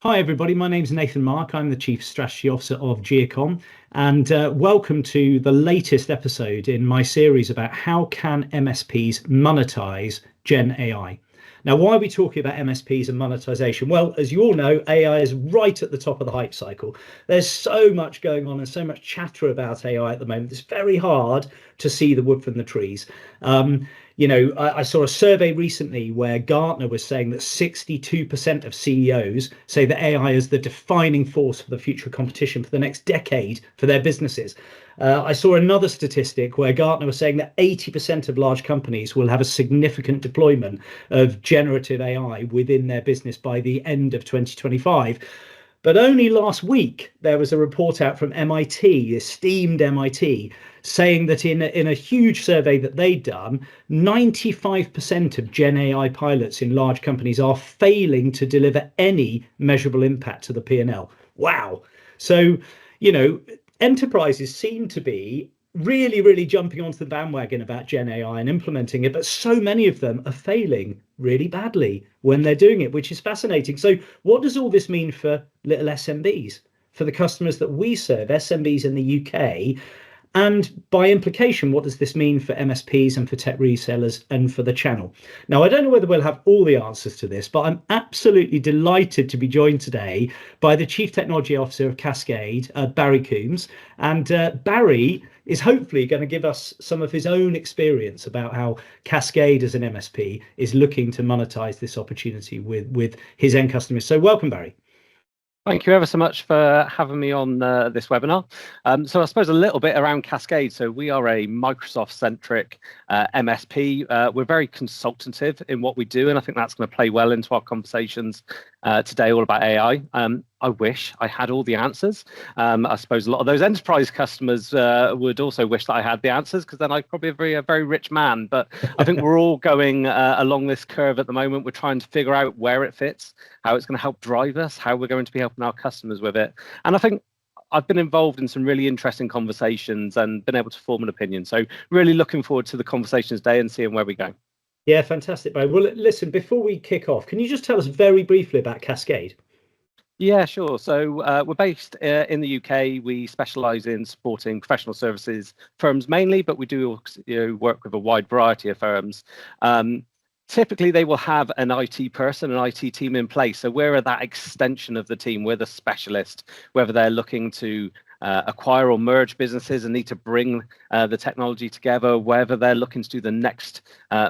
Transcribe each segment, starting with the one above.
Hi, everybody. My name's Nathan Marke. I'm the Chief Strategy Officer of Giacom, and welcome to the latest episode in my series about how can MSPs monetize Gen AI. Now, why are we talking about MSPs and monetization? Well, as you all know, AI is right at the top of the hype cycle. There's so much going on and so much chatter about AI at the moment. It's very hard to see the wood from the trees. I saw a survey recently where Gartner was saying that 62% of CEOs say that AI is the defining force for the future competition for the next decade for their businesses. I saw another statistic where Gartner was saying that 80% of large companies will have a significant deployment of generative AI within their business by the end of 2025. But only last week, there was a report out from MIT, esteemed MIT, saying that in a huge survey that they'd done, 95% of Gen AI pilots in large companies are failing to deliver any measurable impact to the P&L. Wow. So, enterprises seem to be really jumping onto the bandwagon about Gen AI and implementing it, but so many of them are failing really badly when they're doing it, which is fascinating. So what does all this mean for little SMBs, for the customers that we serve, SMBs in the UK? And by implication, what does this mean for MSPs and for tech resellers and for the channel? Now, I don't know whether we'll have all the answers to this, but I'm absolutely delighted to be joined today by the Chief Technology Officer of Kascade, Barry Coombs. And Barry is hopefully going to give us some of his own experience about how Kascade as an MSP is looking to monetize this opportunity with his end customers. So welcome, Barry. Thank you ever so much for having me on this webinar. So I suppose a little bit around Kascade. So we are a Microsoft-centric MSP. We're very consultative in what we do, and I think that's going to play well into our conversations today all about AI. I wish I had all the answers. I suppose a lot of those enterprise customers would also wish that I had the answers, because then I'd probably be a very rich man. But I think we're all going along this curve at the moment. We're trying to figure out where it fits, how it's going to help drive us, how we're going to be helping our customers with it. And I think I've been involved in some really interesting conversations and been able to form an opinion. So really looking forward to the conversations today and seeing where we go. Yeah, fantastic, Barry. Well, listen, before we kick off, can you just tell us very briefly about Kascade? Yeah, sure. So we're based in the UK. We specialise in supporting professional services firms mainly, but we do work with a wide variety of firms. Typically, they will have an IT person, an IT team in place. So we're that extension of the team. We're the specialist, whether they're looking to acquire or merge businesses and need to bring the technology together, whether they're looking to do the next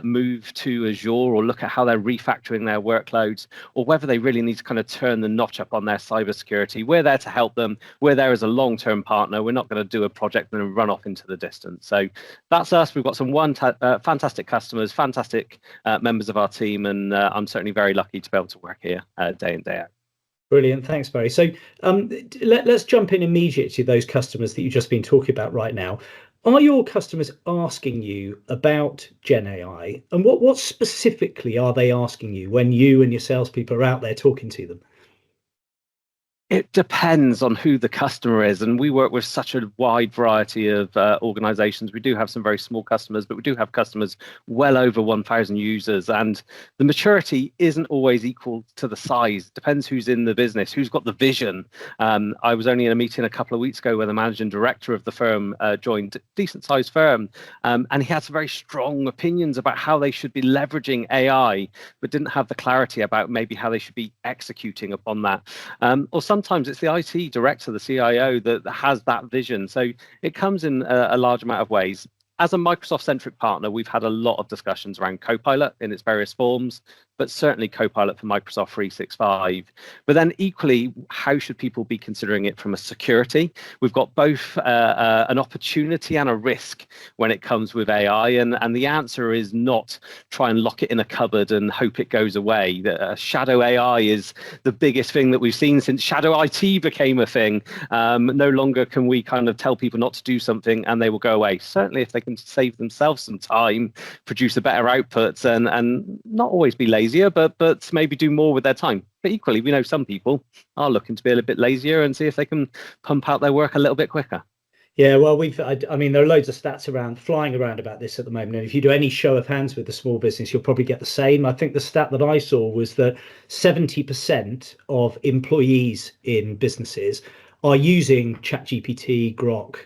move to Azure or look at how they're refactoring their workloads, or whether they really need to kind of turn the notch up on their cybersecurity. We're there to help them. We're there as a long-term partner. We're not going to do a project and then run off into the distance. So that's us. We've got some fantastic customers, fantastic members of our team, and I'm certainly very lucky to be able to work here day in, day out. Brilliant. Thanks, Barry. So let's jump in immediately to those customers that you've just been talking about right now. Are your customers asking you about Gen AI? And what specifically are they asking you when you and your salespeople are out there talking to them? It depends on who the customer is, and we work with such a wide variety of organizations. We do have some very small customers, but we do have customers well over 1,000 users, and the maturity isn't always equal to the size. It depends who's in the business, who's got the vision. I was only in a meeting a couple of weeks ago where the managing director of the firm joined a decent-sized firm, and he had some very strong opinions about how they should be leveraging AI, but didn't have the clarity about maybe how they should be executing upon that. Or sometimes it's the IT director, the CIO, that has that vision. So it comes in a large amount of ways. As a Microsoft-centric partner, we've had a lot of discussions around Copilot in its various forms, but certainly Copilot for Microsoft 365. But then equally, how should people be considering it from a security? We've got both an opportunity and a risk when it comes with AI, and the answer is not try and lock it in a cupboard and hope it goes away. Shadow AI is the biggest thing that we've seen since Shadow IT became a thing. No longer can we kind of tell people not to do something and they will go away. Certainly if they can save themselves some time, produce a better output, and not always be lazier, but maybe do more with their time. But equally, we know some people are looking to be a little bit lazier and see if they can pump out their work a little bit quicker. Yeah, well, I mean, there are loads of stats flying around about this at the moment. And if you do any show of hands with a small business, you'll probably get the same. I think the stat that I saw was that 70% of employees in businesses are using ChatGPT, Grok,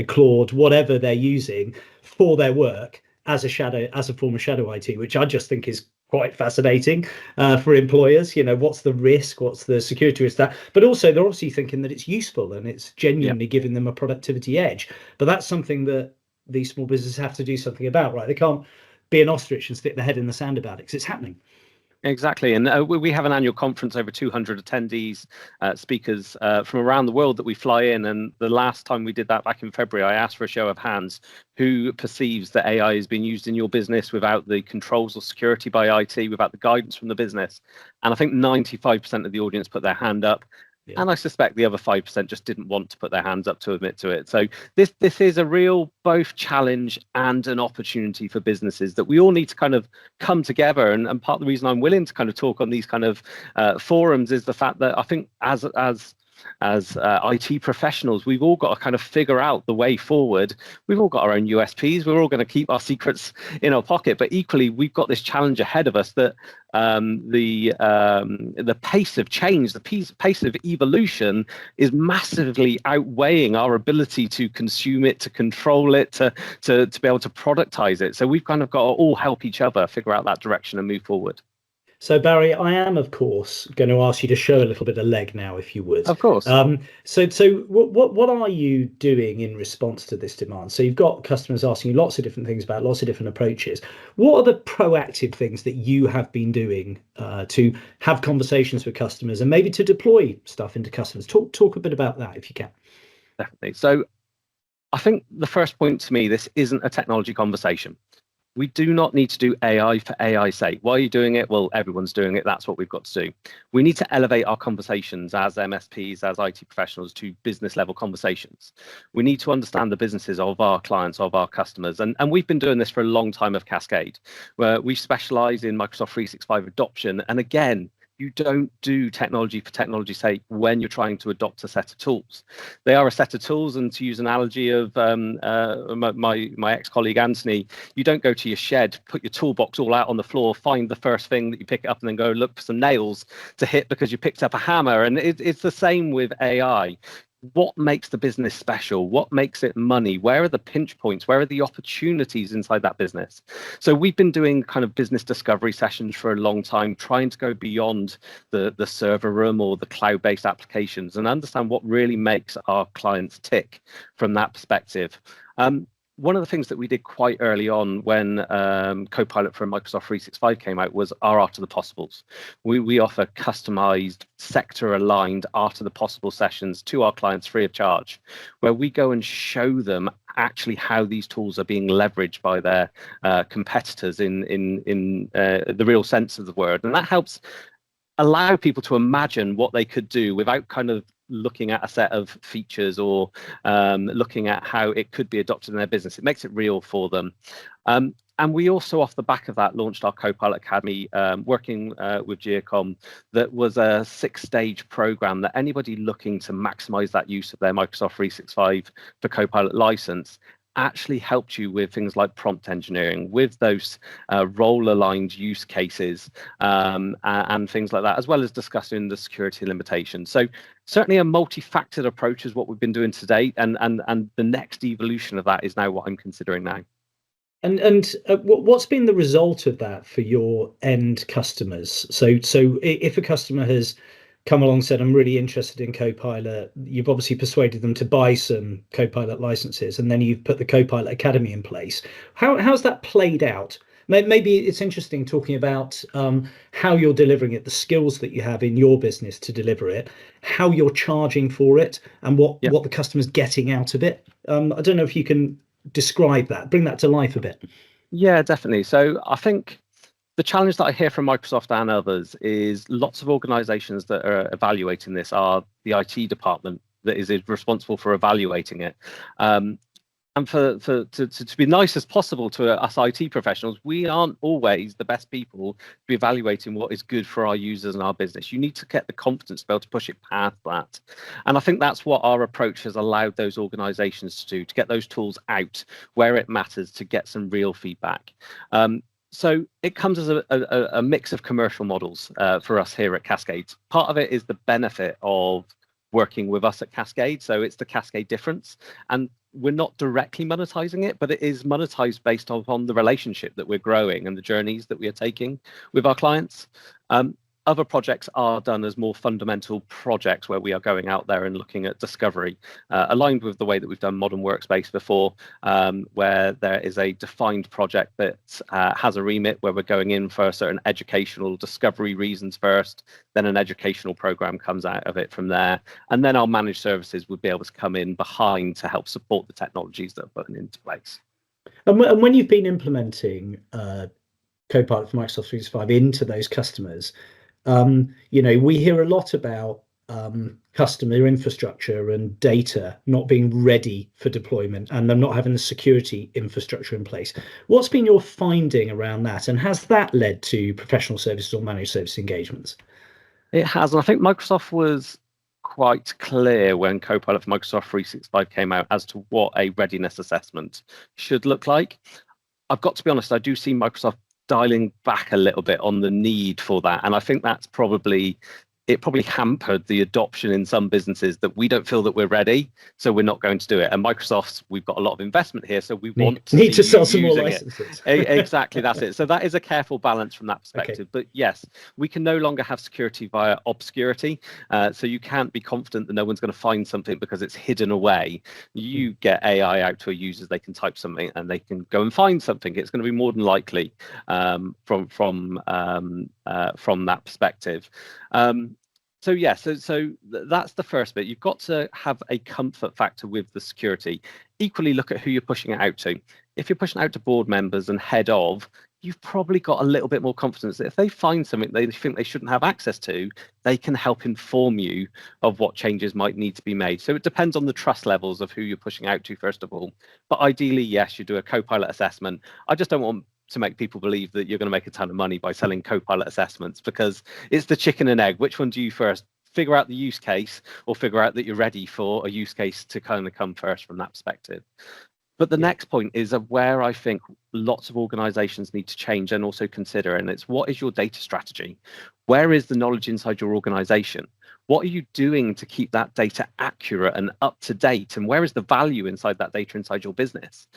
Claude, whatever they're using for their work as a form of shadow IT, which I just think is quite fascinating for employers. What's the risk, what's the security risk, that, but also they're obviously thinking that it's useful and it's Yeah. genuinely giving them a productivity edge. But that's something that these small businesses have to do something about, right? They can't be an ostrich and stick their head in the sand about it, because it's happening. Exactly. And we have an annual conference, over 200 attendees, speakers from around the world that we fly in. And the last time we did that back in February, I asked for a show of hands who perceives that AI is being used in your business without the controls or security by IT, without the guidance from the business. And I think 95% of the audience put their hand up. Yeah. And I suspect the other 5% just didn't want to put their hands up to admit to it. So this is a real both challenge and an opportunity for businesses that we all need to kind of come together. And part of the reason I'm willing to kind of talk on these kind of forums is the fact that I think as IT professionals, we've all got to kind of figure out the way forward. We've all got our own USPs. We're all going to keep our secrets in our pocket, but equally, we've got this challenge ahead of us that the pace of change, the pace of evolution, is massively outweighing our ability to consume it, to control it, to be able to productize it. So we've kind of got to all help each other figure out that direction and move forward. So Barry, I am, of course, going to ask you to show a little bit of leg now, if you would. Of course. So what are you doing in response to this demand? So you've got customers asking you lots of different things about lots of different approaches. What are the proactive things that you have been doing to have conversations with customers and maybe to deploy stuff into customers? Talk a bit about that, if you can. Definitely. So I think the first point to me, this isn't a technology conversation. We do not need to do AI for AI's sake. Why are you doing it? Well, everyone's doing it. That's what we've got to do. We need to elevate our conversations as MSPs, as IT professionals, to business level conversations. We need to understand the businesses of our clients, of our customers. And we've been doing this for a long time of Kascade, where we specialize in Microsoft 365 adoption. And again, you don't do technology for technology's sake when you're trying to adopt a set of tools. They are a set of tools, and to use an analogy of my ex-colleague Anthony, you don't go to your shed, put your toolbox all out on the floor, find the first thing that you pick up, and then go look for some nails to hit because you picked up a hammer. And it's the same with AI. What makes the business special? What makes it money? Where are the pinch points? Where are the opportunities inside that business? So we've been doing kind of business discovery sessions for a long time, trying to go beyond the server room or the cloud-based applications and understand what really makes our clients tick from that perspective. One of the things that we did quite early on when Copilot for Microsoft 365 came out was our Art of the Possibles. We offer customized, sector-aligned Art of the Possible sessions to our clients free of charge, where we go and show them actually how these tools are being leveraged by their competitors in the real sense of the word. And that helps allow people to imagine what they could do without kind of looking at a set of features or looking at how it could be adopted in their business. It makes it real for them. And we also, off the back of that, launched our Copilot Academy, working with Giacom, that was a 6-stage program that anybody looking to maximize that use of their Microsoft 365 for Copilot license actually helped you with things like prompt engineering, with those role-aligned use cases and things like that, as well as discussing the security limitations. So certainly a multi-factored approach is what we've been doing to date, and the next evolution of that is now what I'm considering now. And what's been the result of that for your end customers? So if a customer has come along and said, I'm really interested in Copilot, you've obviously persuaded them to buy some Copilot licenses, and then you've put the Copilot Academy in place. How's that played out? Maybe it's interesting talking about how you're delivering it, the skills that you have in your business to deliver it, how you're charging for it, and what the customer's getting out of it. I don't know if you can describe that, bring that to life a bit. Yeah, definitely. So I think the challenge that I hear from Microsoft and others is lots of organizations that are evaluating this are the IT department that is responsible for evaluating it. And And to be nice as possible to us IT professionals, we aren't always the best people to be evaluating what is good for our users and our business. You need to get the confidence to be able to push it past that. And I think that's what our approach has allowed those organizations to do, to get those tools out where it matters, to get some real feedback. So it comes as a mix of commercial models for us here at Kascade. Part of it is the benefit of working with us at Kascade. So it's the Kascade difference. And we're not directly monetizing it, but it is monetized based on the relationship that we're growing and the journeys that we are taking with our clients. Other projects are done as more fundamental projects where we are going out there and looking at discovery, aligned with the way that we've done modern workspace before, where there is a defined project that has a remit where we're going in for certain educational discovery reasons first, then an educational program comes out of it from there, and then our managed services would be able to come in behind to help support the technologies that are put into place. And when you've been implementing Copilot for Microsoft 365 into those customers, we hear a lot about customer infrastructure and data not being ready for deployment and them not having the security infrastructure in place. What's been your finding around that? And has that led to professional services or managed service engagements? It has. And I think Microsoft was quite clear when Copilot for Microsoft 365 came out as to what a readiness assessment should look like. I've got to be honest, I do see Microsoft dialing back a little bit on the need for that. And I think that's probably hampered the adoption in some businesses that we don't feel that we're ready, so we're not going to do it. And Microsoft's, we've got a lot of investment here, so we want to sell some more licenses. Exactly, that's it. So that is a careful balance from that perspective. Okay. But yes, we can no longer have security via obscurity. So you can't be confident that no one's going to find something because it's hidden away. You get AI out to a user, they can type something and they can go and find something. It's going to be more than likely from that perspective. So yeah, so that's the first bit. You've got to have a comfort factor with the security. Equally, look at who you're pushing it out to. If you're pushing it out to board members and head of, you've probably got a little bit more confidence that if they find something they think they shouldn't have access to, they can help inform you of what changes might need to be made. So it depends on the trust levels of who you're pushing out to, first of all. But ideally, yes, you do a Copilot assessment. I just don't want to make people believe that you're going to make a ton of money by selling Copilot assessments, because it's the chicken and egg. Which one do you first? Figure out the use case, or figure out that you're ready for a use case to kind of come first from that perspective. But the next point is where I think lots of organizations need to change and also consider, and it's, what is your data strategy? Where is the knowledge inside your organization? What are you doing to keep that data accurate and up to date? And where is the value inside that data inside your business?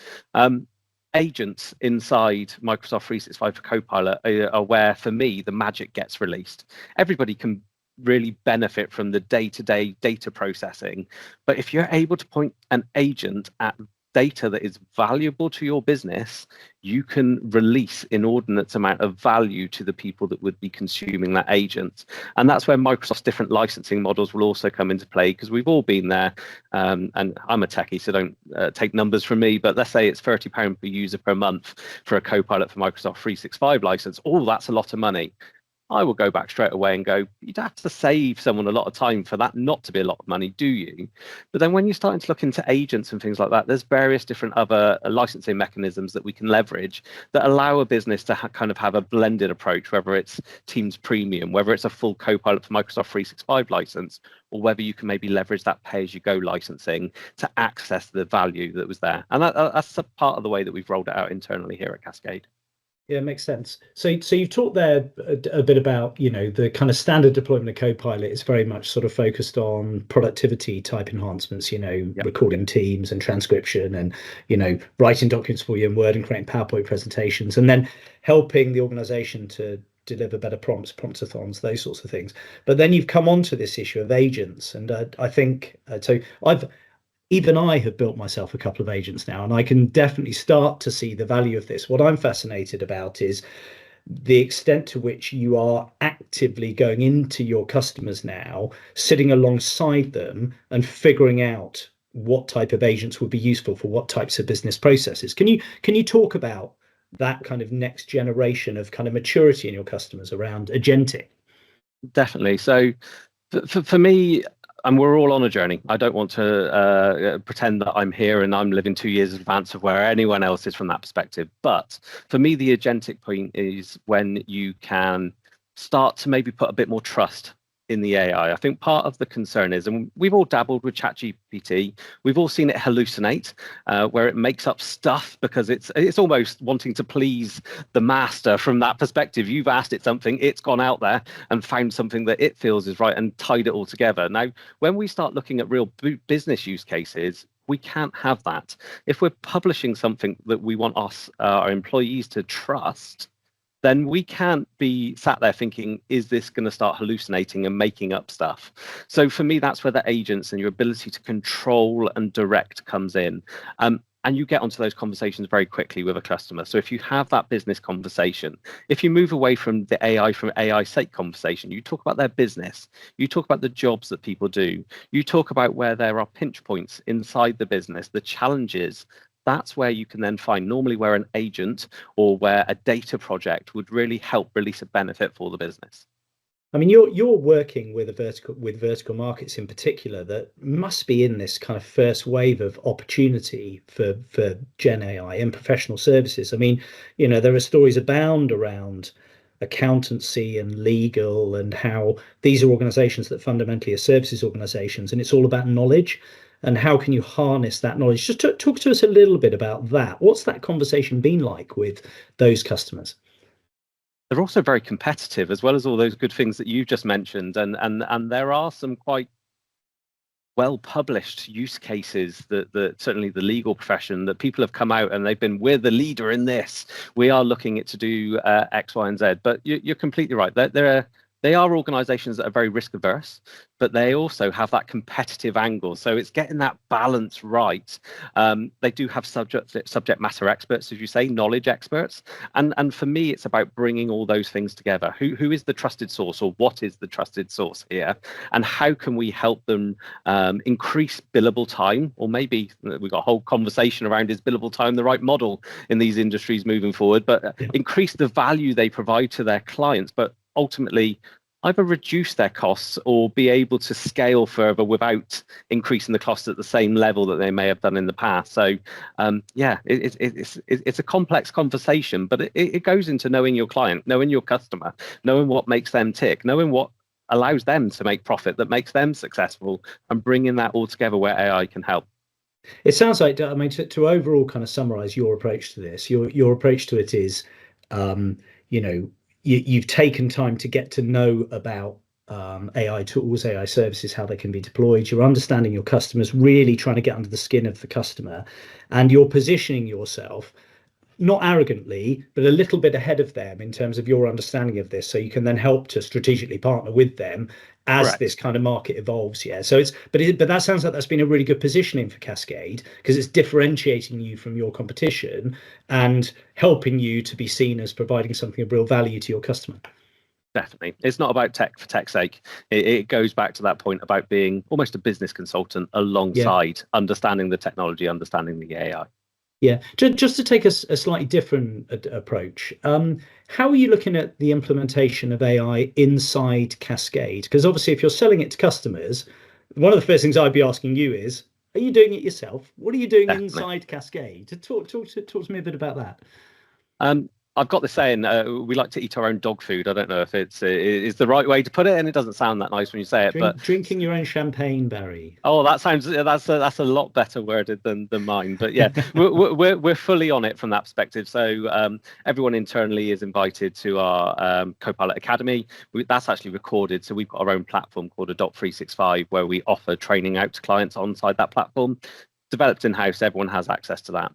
Agents inside Microsoft 365 for Copilot are where, for me, the magic gets released. Everybody can really benefit from the day-to-day data processing, but if you're able to point an agent at data that is valuable to your business, you can release inordinate amount of value to the people that would be consuming that agent. And that's where Microsoft's different licensing models will also come into play, because we've all been there. And I'm a techie, so don't take numbers from me, but let's say it's £30 per user per month for a Copilot for Microsoft 365 license. Oh, that's a lot of money. I will go back straight away and go, you'd have to save someone a lot of time for that not to be a lot of money, do you? But then when you're starting to look into agents and things like that, there's various different other licensing mechanisms that we can leverage that allow a business to kind of have a blended approach, whether it's Teams Premium, whether it's a full Copilot for Microsoft 365 license, or whether you can maybe leverage that pay-as-you-go licensing to access the value that was there. And that's a part of the way that we've rolled it out internally here at Kascade. Yeah, it makes sense. So you've talked there a bit about, the kind of standard deployment of Copilot is very much sort of focused on productivity type enhancements, recording teams and transcription and, writing documents for you in Word and creating PowerPoint presentations, and then helping the organization to deliver better promptathons, those sorts of things. But then you've come on to this issue of agents. And I think, so even I have built myself a couple of agents now, and I can definitely start to see the value of this. What I'm fascinated about is the extent to which you are actively going into your customers now, sitting alongside them and figuring out what type of agents would be useful for what types of business processes. Can you talk about that kind of next generation of kind of maturity in your customers around agentic? Definitely. So for me, And we're all on a journey. I don't want to pretend that I'm here and I'm living 2 years in advance of where anyone else is from that perspective. But for me, the agentic point is when you can start to maybe put a bit more trust in the AI. I think part of the concern is, and we've all dabbled with ChatGPT, we've all seen it hallucinate, where it makes up stuff because it's almost wanting to please the master from that perspective. You've asked it something, it's gone out there and found something that it feels is right and tied it all together. Now, when we start looking at real business use cases, we can't have that. If we're publishing something that we want our employees to trust, then we can't be sat there thinking, is this going to start hallucinating and making up stuff? So for me, that's where the agents and your ability to control and direct comes in. And you get onto those conversations very quickly with a customer. So if you have that business conversation, if you move away from AI sake conversation, you talk about their business, you talk about the jobs that people do, you talk about where there are pinch points inside the business, the challenges. That's where you can then find normally where an agent or where a data project would really help release a benefit for the business. I mean, you're working with vertical markets in particular that must be in this kind of first wave of opportunity for Gen AI and professional services. I mean, there are stories abound around accountancy and legal and how these are organizations that fundamentally are services organizations, and it's all about knowledge. And how can you harness that knowledge? Just talk to us a little bit about that. What's that conversation been like with those customers? They're also very competitive, as well as all those good things that you just mentioned. And there are some quite well published use cases that certainly the legal profession that people have come out and they've been, we're the leader in this. We are looking at to do X, Y, and Z. But you're completely right. They are organizations that are very risk averse, but they also have that competitive angle. So it's getting that balance right. They do have subject matter experts, as you say, knowledge experts. And for me, it's about bringing all those things together. Who is the trusted source, or what is the trusted source here? And how can we help them increase billable time? Or maybe we've got a whole conversation around, is billable time the right model in these industries moving forward? But increase the value they provide to their clients, but ultimately either reduce their costs or be able to scale further without increasing the costs at the same level that they may have done in the past. So it's a complex conversation, but it goes into knowing your client, knowing your customer, knowing what makes them tick, knowing what allows them to make profit, that makes them successful, and bringing that all together where AI can help. It sounds like, I mean, to overall kind of summarize your approach to this, your approach to it is, you've taken time to get to know about AI tools, AI services, how they can be deployed. You're understanding your customers, really trying to get under the skin of the customer, and you're positioning yourself not arrogantly, but a little bit ahead of them in terms of your understanding of this, so you can then help to strategically partner with them as Correct. this kind of market evolves. Yeah. So but that sounds like that's been a really good positioning for Kascade, because it's differentiating you from your competition and helping you to be seen as providing something of real value to your customer. Definitely. It's not about tech for tech's sake. It goes back to that point about being almost a business consultant alongside understanding the technology, understanding the AI. Yeah, just to take a slightly different approach, how are you looking at the implementation of AI inside Kascade? Because obviously, if you're selling it to customers, one of the first things I'd be asking you is, are you doing it yourself? What are you doing Definitely. inside Kascade? Talk to me a bit about that. I've got this saying, we like to eat our own dog food. I don't know if is the right way to put it, and it doesn't sound that nice when you say it. But Drinking your own champagne, Barry. oh, that's a lot better worded than mine. But yeah, we're fully on it from that perspective. So everyone internally is invited to our Copilot Academy. That's actually recorded. So we've got our own platform called Adopt 365, where we offer training out to clients onside that platform. Developed in-house, everyone has access to that.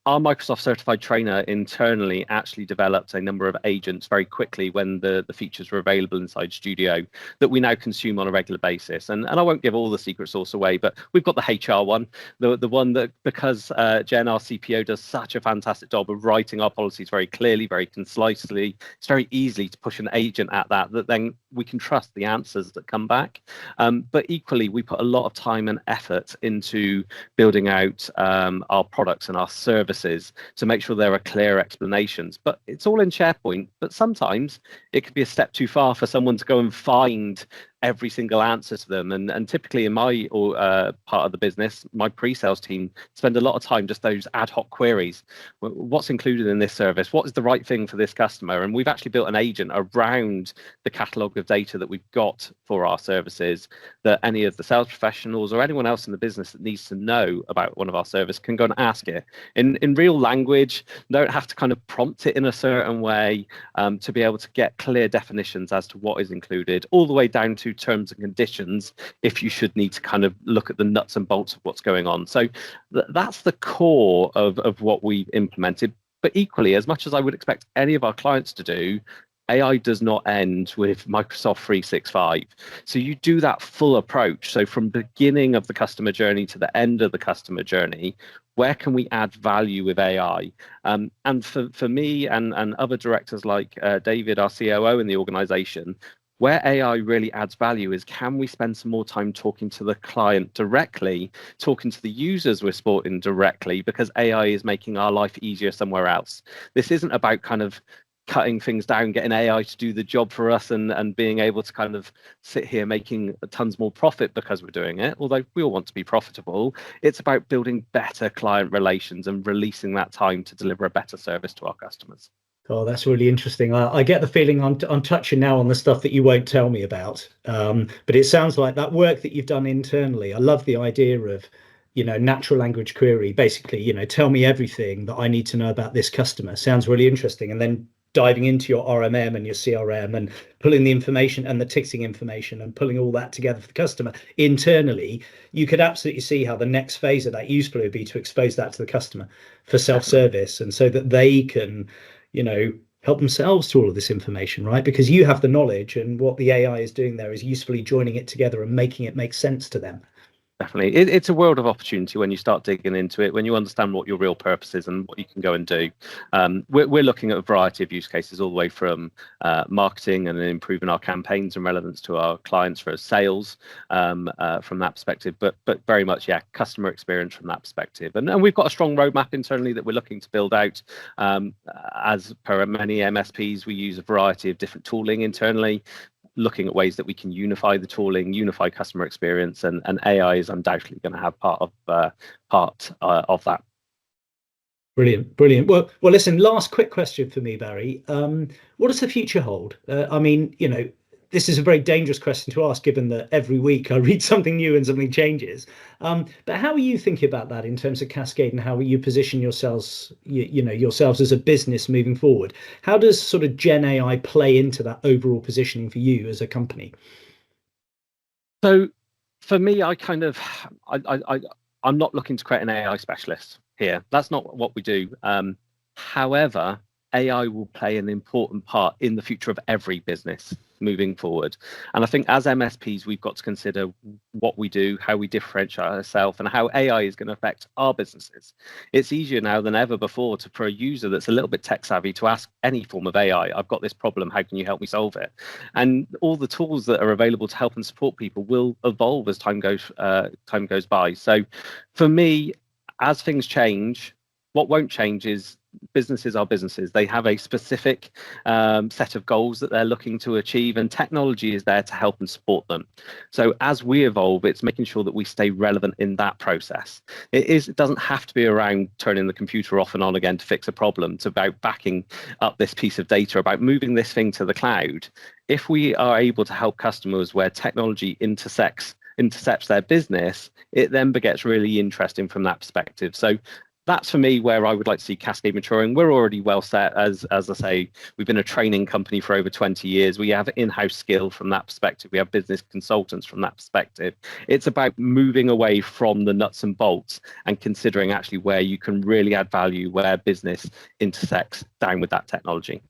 Our Microsoft certified trainer internally actually developed a number of agents very quickly when the features were available inside Studio that we now consume on a regular basis. And I won't give all the secret sauce away, but we've got the HR one, the one that, because Jen, our CPO, does such a fantastic job of writing our policies very clearly, very concisely. It's very easy to push an agent at that then we can trust the answers that come back. But equally, we put a lot of time and effort into building out our products and our services to make sure there are clear explanations. But it's all in SharePoint. But sometimes it could be a step too far for someone to go and find every single answer to them. And typically in my part of the business, my pre-sales team spend a lot of time just those ad hoc queries. What's included in this service? What is the right thing for this customer? And we've actually built an agent around the catalogue of data that we've got for our services, that any of the sales professionals or anyone else in the business that needs to know about one of our services can go and ask it in real language. Don't have to kind of prompt it in a certain way, to be able to get clear definitions as to what is included, all the way down to terms and conditions if you should need to kind of look at the nuts and bolts of what's going on. So that's the core of what we've implemented. But equally, as much as I would expect any of our clients to do, AI does not end with Microsoft 365. So you do that full approach. So from beginning of the customer journey to the end of the customer journey, where can we add value with AI? And for me and other directors like David, our COO in the organization, where AI really adds value is, can we spend some more time talking to the client directly, talking to the users we're supporting directly, because AI is making our life easier somewhere else. This isn't about kind of cutting things down, getting AI to do the job for us and being able to kind of sit here making tons more profit because we're doing it, although we all want to be profitable. It's about building better client relations and releasing that time to deliver a better service to our customers. Oh, that's really interesting. I get the feeling I'm touching now on the stuff that you won't tell me about. But it sounds like that work that you've done internally. I love the idea of, natural language query. Basically, tell me everything that I need to know about this customer. Sounds really interesting. And then diving into your RMM and your CRM and pulling the information and the ticketing information and pulling all that together for the customer internally, you could absolutely see how the next phase of that usefully would be to expose that to the customer for self-service, and so that they can help themselves to all of this information, right? Because you have the knowledge, and what the AI is doing there is usefully joining it together and making it make sense to them. Definitely. It's a world of opportunity when you start digging into it, when you understand what your real purpose is and what you can go and do. We're looking at a variety of use cases, all the way from marketing and improving our campaigns and relevance to our clients for sales, from that perspective, but very much, customer experience from that perspective. And we've got a strong roadmap internally that we're looking to build out. As per many MSPs, we use a variety of different tooling internally, looking at ways that we can unify the tooling, unify customer experience, and AI is undoubtedly going to have part of that. Brilliant. Well, listen. Last quick question for me, Barry. What does the future hold? I mean, this is a very dangerous question to ask, given that every week I read something new and something changes. But how are you thinking about that in terms of Kascade, and how will you position yourselves, yourselves as a business moving forward? How does sort of Gen AI play into that overall positioning for you as a company? So for me, I'm not looking to create an AI specialist here. That's not what we do. However, AI will play an important part in the future of every business moving forward. And I think as MSPs, we've got to consider what we do, how we differentiate ourselves, and how AI is going to affect our businesses. It's easier now than ever before for a user that's a little bit tech savvy to ask any form of AI, I've got this problem, how can you help me solve it? And all the tools that are available to help and support people will evolve as time goes by. So for me, as things change, what won't change is businesses are businesses. They have a specific set of goals that they're looking to achieve, and technology is there to help and support them. So as we evolve, it's making sure that we stay relevant in that process. It doesn't have to be around turning the computer off and on again to fix a problem. It's about backing up this piece of data, about moving this thing to the cloud. If we are able to help customers where technology intercepts their business, it then gets really interesting from that perspective. So that's for me where I would like to see Kascade maturing. We're already well set, as I say. We've been a training company for over 20 years. We have in-house skill from that perspective. We have business consultants from that perspective. It's about moving away from the nuts and bolts and considering actually where you can really add value, where business intersects down with that technology.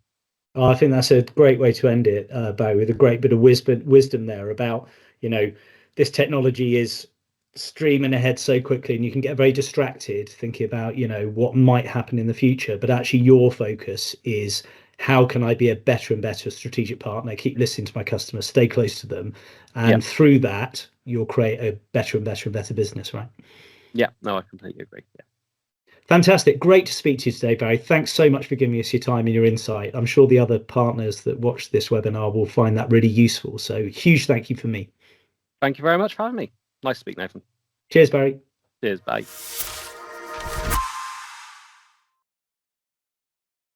Oh, I think that's a great way to end it, Barry, with a great bit of wisdom there about, this technology is streaming ahead so quickly, and you can get very distracted thinking about what might happen in the future, but actually your focus is, how can I be a better and better strategic partner, keep listening to my customers, stay close to them, and through that you'll create a better and better and better business, right? Yeah, no, I completely agree. Yeah. Fantastic. Great to speak to you today, Barry. Thanks so much for giving us your time and your insight. I'm sure the other partners that watch this webinar will find that really useful. So huge thank you for me. Thank you very much for having me. Nice to speak, Nathan. Cheers, Barry. Cheers, bye.